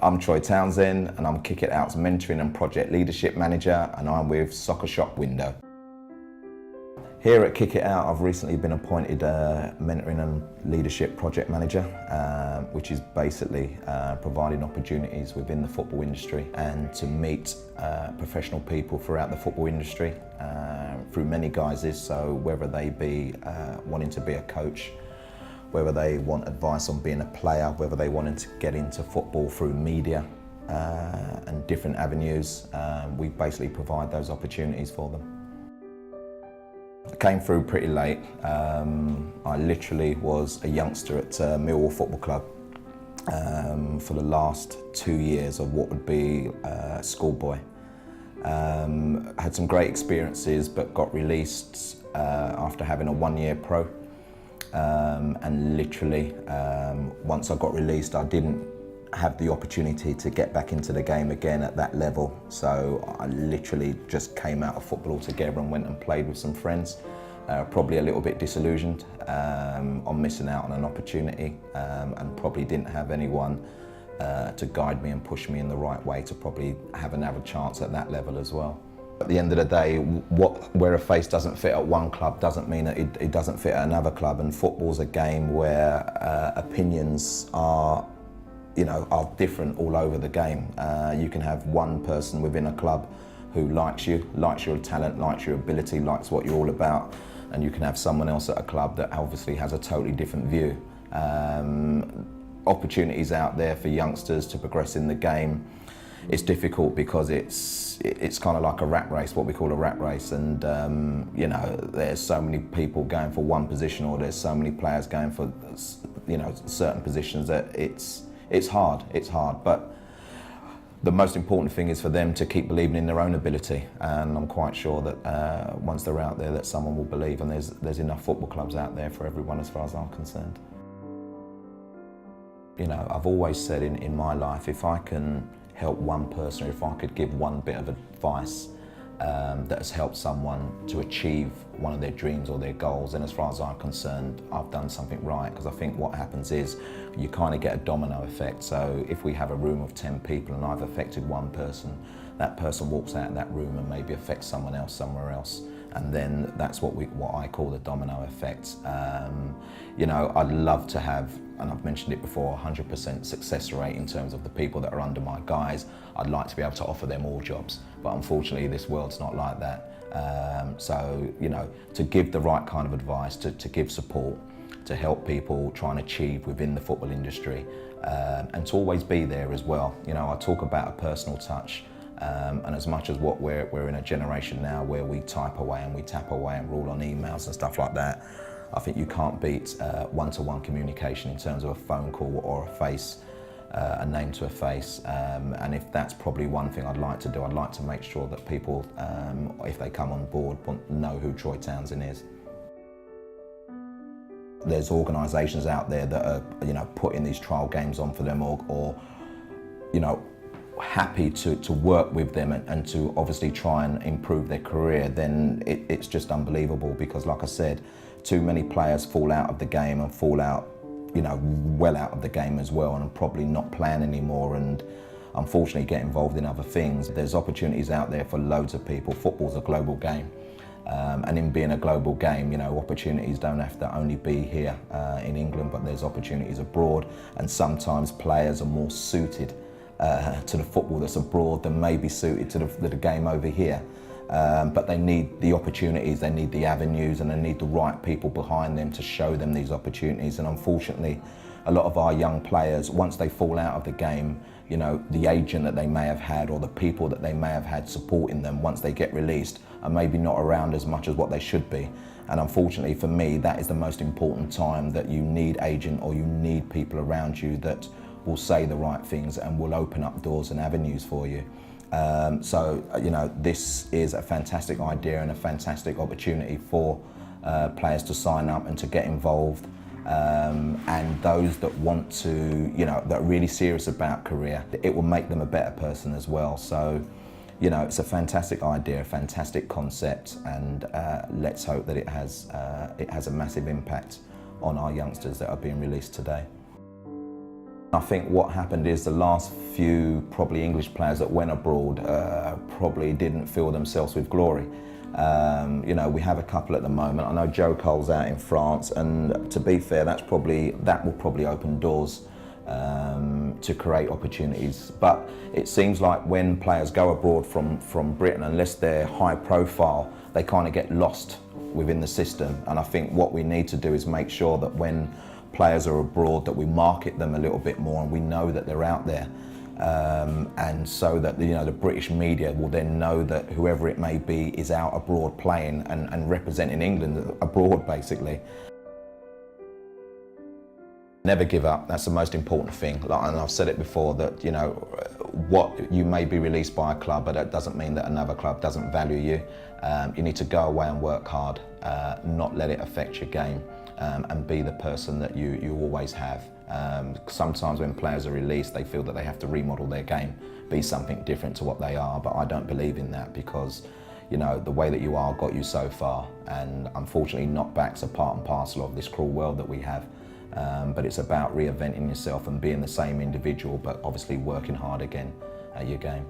I'm Troy Townsend and I'm Kick It Out's Mentoring and Project Leadership Manager, and I'm with SoccerShopWindow. Here at Kick It Out, I've recently been appointed Mentoring and Leadership Project Manager, which is basically providing opportunities within the football industry and to meet professional people throughout the football industry through many guises. So whether they be wanting to be a coach, whether they want advice on being a player, whether they wanted to get into football through media and different avenues, we basically provide those opportunities for them. I came through pretty late. I literally was a youngster at Millwall Football Club for the last 2 years of what would be schoolboy. Had some great experiences, but got released after having a 1-year pro. And literally, once I got released, I didn't have the opportunity to get back into the game again at that level. So I literally just came out of football altogether and went and played with some friends. Probably a little bit disillusioned on missing out on an opportunity, and probably didn't have anyone to guide me and push me in the right way to probably have another chance at that level as well. At the end of the day, where a face doesn't fit at one club doesn't mean that it doesn't fit at another club, and football's a game where opinions are different all over the game. You can have one person within a club who likes you, likes your talent, likes your ability, likes what you're all about, and you can have someone else at a club that obviously has a totally different view. Opportunities out there for youngsters to progress in the game. It's difficult because it's kind of like a rat race, what we call a rat race, and there's so many people going for one position, or there's so many players going for certain positions that it's hard, but the most important thing is for them to keep believing in their own ability, and I'm quite sure that once they're out there that someone will believe, and there's enough football clubs out there for everyone as far as I'm concerned. I've always said in my life, if I can help one person, or if I could give one bit of advice that has helped someone to achieve one of their dreams or their goals, then as far as I'm concerned, I've done something right. Because I think what happens is you kind of get a domino effect. So if we have a room of 10 people and I've affected one person, that person walks out of that room and maybe affects someone else somewhere else. And then that's what I call the domino effect. I'd love to have, and I've mentioned it before, 100% success rate in terms of the people that are under my guise. I'd like to be able to offer them all jobs, but unfortunately this world's not like that. To give the right kind of advice, to give support, to help people try and achieve within the football industry, and to always be there as well. I talk about a personal touch. And as much as what we're in a generation now where we type away and we tap away and we're all on emails and stuff like that, I think you can't beat one-to-one communication in terms of a phone call or a face, a name to a face. And if that's probably one thing I'd like to do, I'd like to make sure that people, if they come on board, know who Troy Townsend is. There's organisations out there that are, putting these trial games on for them, or happy to work with them and to obviously try and improve their career, then it's just unbelievable, because like I said, too many players fall out of the game and fall out, well out of the game as well, and probably not playing anymore, and unfortunately get involved in other things. There's opportunities out there for loads of people. Football's a global game. And in being a global game, opportunities don't have to only be here in England, but there's opportunities abroad, and sometimes players are more suited to the football that's abroad than maybe suited to the game over here. But they need the opportunities, they need the avenues, and they need the right people behind them to show them these opportunities. And unfortunately, a lot of our young players, once they fall out of the game, the agent that they may have had, or the people that they may have had supporting them once they get released, are maybe not around as much as what they should be. And unfortunately for me, that is the most important time, that you need agent, or you need people around you that will say the right things and will open up doors and avenues for you. This is a fantastic idea and a fantastic opportunity for players to sign up and to get involved. And those that want to, that are really serious about career, it will make them a better person as well. So, it's a fantastic idea, a fantastic concept, and let's hope that it has a massive impact on our youngsters that are being released today. I think what happened is the last few probably English players that went abroad probably didn't fill themselves with glory. You know, we have a couple at the moment. I know Joe Cole's out in France, and to be fair, that will probably open doors to create opportunities. But it seems like when players go abroad from Britain, unless they're high profile, they kind of get lost within the system. And I think what we need to do is make sure that when players are abroad, that we market them a little bit more and we know that they're out there. And so that the British media will then know that whoever it may be is out abroad playing and representing England abroad, basically. Never give up, that's the most important thing. And I've said it before, that what you may be released by a club, but that doesn't mean that another club doesn't value you. You need to go away and work hard, not let it affect your game, and be the person that you always have. Sometimes when players are released, they feel that they have to remodel their game, be something different to what they are, but I don't believe in that, because the way that you are got you so far, and unfortunately knockbacks are part and parcel of this cruel world that we have. But it's about reinventing yourself and being the same individual, but obviously working hard again at your game.